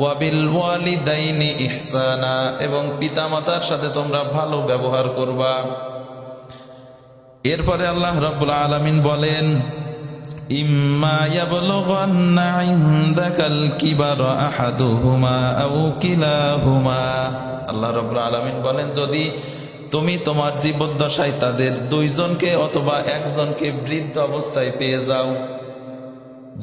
ওয়াবিল ওয়ালিদাইনি ইহসানা, এবং পিতামাতার সাথে তোমরা ভালো ব্যবহার করবা। এরপরে আল্লাহ রাব্বুল আলামিন বলেন, ইম্মা ইয়াবলুগান্না ইনদাকাল কিবারা আহাদুহুমা আও কিলাহুমা। আল্লাহ রাব্বুল আলামিন বলেন, যদি তুমি তোমার জীবদ্দশায় তাদের দুইজনকে অথবা একজনকে বৃদ্ধ অবস্থায় পেয়ে যাও,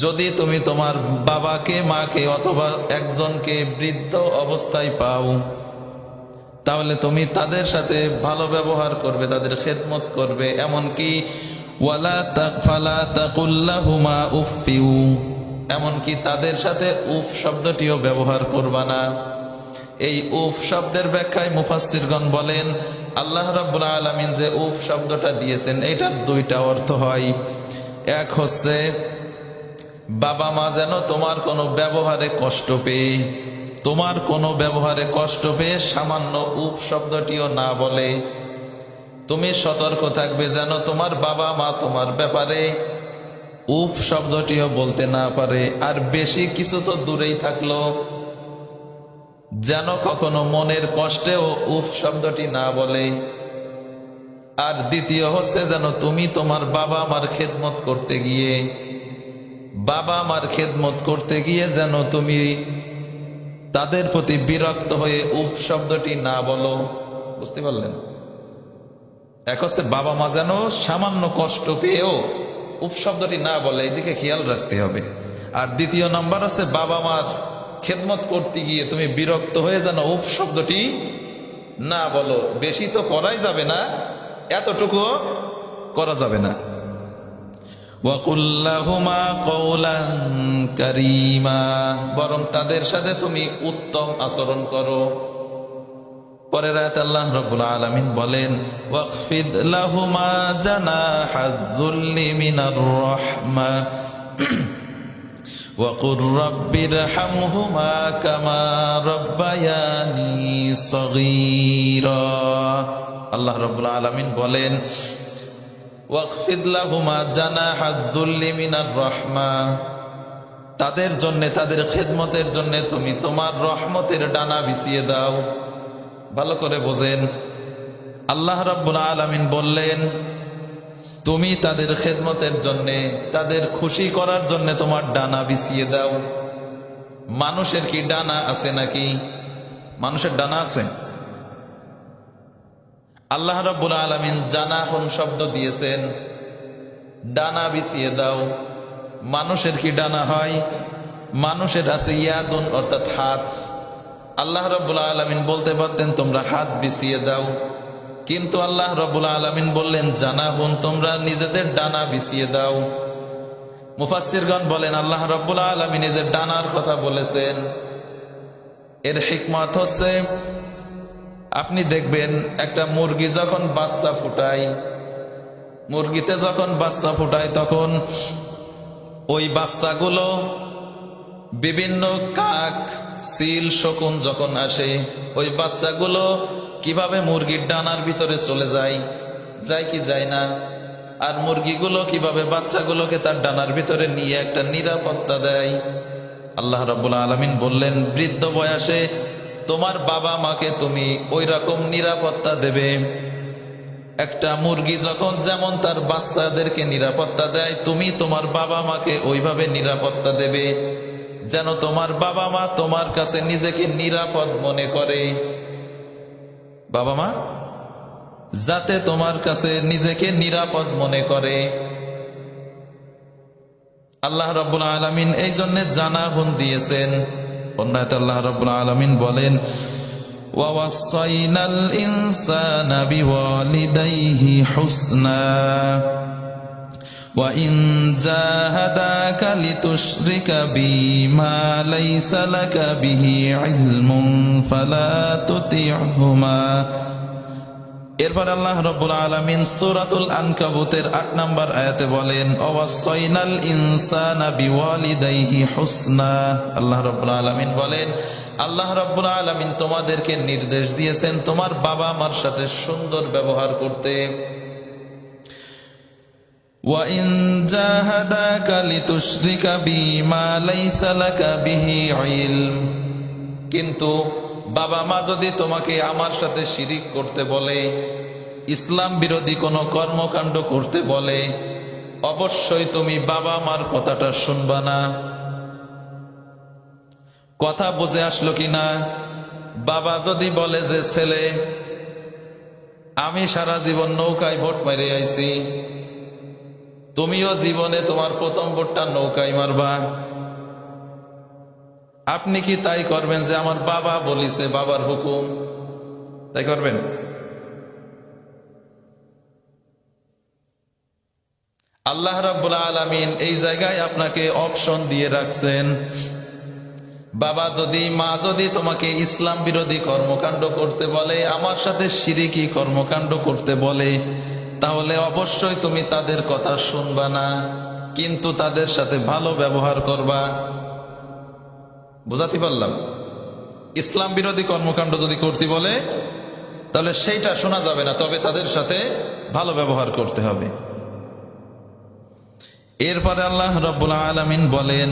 যদি তুমি তোমার বাবাকে মাকে অথবা একজনকে বৃদ্ধ অবস্থায় পাও, তাহলে তুমি তাদের সাথে ভালো ব্যবহার করবে, তাদের খেদমত করবে। এমনকি ফালা তাকুল লাহুমা উফিউ, এমনকি তাদের সাথে উফ শব্দটিও ব্যবহার করবা না। এই উফ শব্দের ব্যাখ্যায় মুফাসসিরগণ বলেন, আল্লাহ রাব্বুল আলামিন যে উফ শব্দটা দিয়েছেন এটার দুইটা অর্থ হয়। এক হচ্ছে বাবা মা যেন তোমার কোনো ব্যবহারে কষ্ট পেয়ে, তোমার কোনো ব্যবহারে কষ্ট পেয়ে সামান্য উফ শব্দটিও না বলে। তুমি সতর্ক থাকবে যেন তোমার বাবা মা তোমার ব্যাপারে উফ শব্দটিও বলতে না পারে। আর বেশি কিছু তো দূরেই থাকলো, যেন কখনো মনের কষ্টেও উফ শব্দটি না বলে। আর দ্বিতীয় হচ্ছে যেন তুমি তোমার বাবা মার খেদমত করতে গিয়ে, বাবা মার খেদমত করতে গিয়ে যেন তুমি তাদের প্রতি বিরক্ত হয়ে উফ শব্দটি না বলো। বুঝতে পারলেন? এক হচ্ছে বাবা মা যেন সামান্য কষ্ট পেয়েও উফ শব্দটি না বলে, এদিকে খেয়াল রাখতে হবে। আর দ্বিতীয় নম্বর হচ্ছে বাবা মার খেদমত করতে গিয়ে তুমি বিরক্ত হয়ে যেন উফ শব্দটি না বলো। বেশি তো করাই যাবে না, এতটুকুও করা যাবে না। ওয়াকুল লাহুমা কওলান কারীমা, বরং তাদের সাথে তুমি উত্তম আচরণ করো। পরের আয়াতে আল্লাহ রাব্বুল আলামিন বলেন, ওয়াখফিদ লাহুমা জানাহায-যুল্লি মিনার রাহমা ওয়াকুর রাব্বিরহামহুমা কামা রাব্বায়ানি সগীরা। আল্লাহ রাব্বুল আলামিন বলেন, ওয়াখফিদ লাহুমা জানাহায-যুল্লি মিনার রাহমা, তাদের জন্য, তাদের খেদমতের জন্য তুমি তোমার রহমতের ডানা বিছিয়ে দাও। ভালো করে বোঝেন, আল্লাহ রাব্বুল আলামিন বললেন তুমি তাদের খেদমতের জন্য, তাদের খুশি করার জন্য তোমার ডানা বিছিয়ে দাও। মানুষের কি ডানা আছে নাকি? মানুষের ডানা আছে? আল্লাহ রাব্বুল আলামিন জানাহুন শব্দ দিয়েছেন, ডানা বিছিয়ে দাও। মানুষের কি ডানা হয়? মানুষের আছে ইয়াদুন, অর্থাৎ হাত। আল্লাহ রাব্বুল আলামিন বলতে পারতেন তোমরা হাত বিছিয়ে দাও, কিন্তু আল্লাহ রাব্বুল আলামিন বললেন জানাহুন, তোমরা নিজেদের ডানা বিছিয়ে দাও। মুফাসসিরগণ বলেন আল্লাহ রাব্বুল আলামিন নিজের ডানার কথা বলেছেন। এর হিকমত হচ্ছে, আপনি দেখবেন একটা মুরগি যখন বাচ্চা ফুটায়, মুরগিতে যখন বাচ্চা ফুটায় তখন ওই বাচ্চাগুলো বিভিন্ন কাক, চিল, শকুন যখন আসে, ওই বাচ্চাগুলো কিভাবে মুরগির ডানার ভিতরে চলে যায়, যায় কি যায় না? আর মুরগিগুলো কিভাবে বাচ্চাগুলোকে তার ডানার ভিতরে নিয়ে একটা নিরাপত্তা দেয়। আল্লাহ রাব্বুল আলামিন বললেন বৃদ্ধ বয়সে তোমার বাবা মাকে তুমি ওই রকম নিরাপত্তা দেবে। একটা মুরগি যখন যেমন তার বাচ্চাদেরকে নিরাপত্তা দেয়, তুমি তোমার বাবা মাকে ওইভাবে নিরাপত্তা দেবে যেন তোমার বাবা মা তোমার কাছে নিজেকে নিরাপদ মনে করে। বাবা মা যাতে তোমার কাছে নিজেকে নিরাপদ মনে করে। আল্লাহ রাব্বুল আলামিন এই জন্য জানাহুন দিয়েছেন। অন্যতে আল্লাহ রাব্বুল আলামিন বলেন, ওয়া ওয়াসাইনাল ইনসানা বিওয়ালিদাইহি হুসনা ওয়া ইন জাহাদাকা লিতুশরিকা বিমা লাইসা লাকা বিহি ইলমুন ফালা তুতি'হুমা। এরপর আল্লাহ রাব্বুল আলামিন সূরাতুল আনকাবুতের ৮ নম্বর আয়াতে বলেন, ওয়াসাইনাল ইনসানা বিওয়ালিদাইহি হুসনা। আল্লাহ রাব্বুল আলামিন বলেন, আল্লাহ রাব্বুল আলামিন তোমাদেরকে নির্দেশ দিয়েছেন তোমার বাবা মার সাথে সুন্দর ব্যবহার করতে। ওয়া ইন জাহাদাকা লিতুশরিকা বিমা লাইসা লাকা বিহি ইলম, কিন্তু বাবা মা যদি তোমাকে আমার সাথে শিরিক করতে বলে, ইসলাম বিরোধী কোনো কর্মকাণ্ড করতে বলে, অবশ্যই তুমি বাবা মার কথাটা শুনবা না। কথা বুঝে আসলো কিনা? বাবা যদি বলে যে ছেলে আমি সারা জীবন নৌকায় ভোট মেরে আইছি, তুমিও জীবনে তোমার প্রথম ভোটটা নৌকায় মারবা, আপনি কি তাই করবেন যে আমার বাবা বলিছে, বাবার হুকুম, তাই করবেন? আল্লাহ রাব্বুল আলামিন এই জায়গায় আপনাকে অপশন দিয়ে রাখছেন। বাবা যদি মা যদি তোমাকে ইসলাম বিরোধী কর্মকাণ্ড করতে বলে, আমার সাথে শিরিকি কর্মকাণ্ড করতে বলে, তাহলে অবশ্যই তুমি তাদের কথা শুনবা না, কিন্তু তাদের সাথে ভালো ব্যবহার করবা। বুঝাতে পারলাম? ইসলাম বিরোধী কর্মকাণ্ড যদি করতে বলে তাহলে সেইটা শোনা যাবে না, তবে তাদের সাথে ভালো ব্যবহার করতে হবে। এরপরে আল্লাহ রাব্বুল আলামিন বলেন,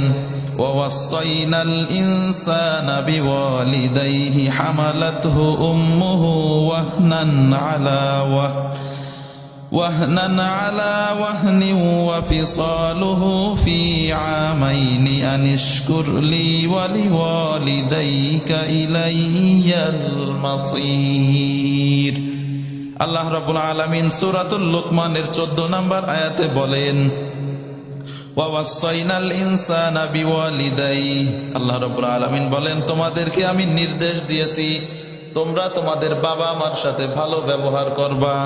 ওয়াসাইনাল ইনসানা বিওয়ালিদাইহি হামালাতহু উম্মুহু ওয়াহনান আলা ওয়াহনিন ওয়া ফিসালুহু ফি আমাইনি আনিশকুর লি ওয়া লিওয়ালিদাইকা ইলাইয়াল মাসীর। আল্লাহ রাব্বুল আলামিন সূরাতুল লুকমানের 14 নম্বর আয়াতে বলেন, ওয়াসাইনাল ইনসানা বিওয়ালিদাইহি, আল্লাহ রাব্বুল আলামিন বলেন তোমাদেরকে আমি নির্দেশ দিয়েছি তোমরা তোমাদের বাবা মার সাথে ভালো ব্যবহার করবা।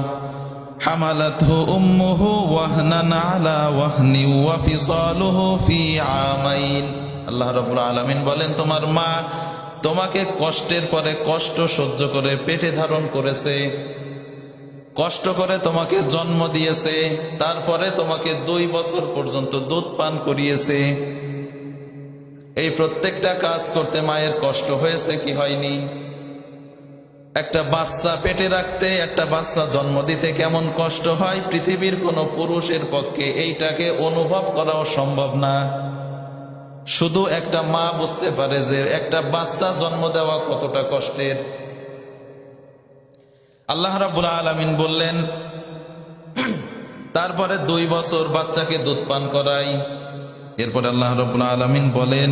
হামালাতহু উম্মুহু ওয়াহনান আলা ওয়াহনি ওয়া ফিসালুহু ফি আমাইন, আল্লাহ রাব্বুল আলামিন বলেন তোমার মা তোমাকে কষ্টের পরে কষ্ট সহ্য করে পেটে ধারণ করেছে, কষ্ট করে তোমাকে জন্ম দিয়েছে, তারপরে তোমাকে 2 বছর পর্যন্ত দুধ পান করিয়েছে। এই প্রত্যেকটা কাজ করতে মায়ের কষ্ট হয়েছে কি হয়নি? একটা বাচ্চা পেটে রাখতে, একটা বাচ্চা জন্ম দিতে কেমন কষ্ট হয়, পৃথিবীর কোনো পুরুষের পক্ষে এইটাকে অনুভব করাও সম্ভব না। শুধু একটা মা বুঝতে পারে যে একটা বাচ্চা জন্ম দেওয়া কতটা কষ্টের। আল্লাহ রাব্বুল আলামিন বললেন তারপরে 2 বছর বাচ্চাকে দুধ পান করাই। এরপরে আল্লাহ রাব্বুল আলামিন বলেন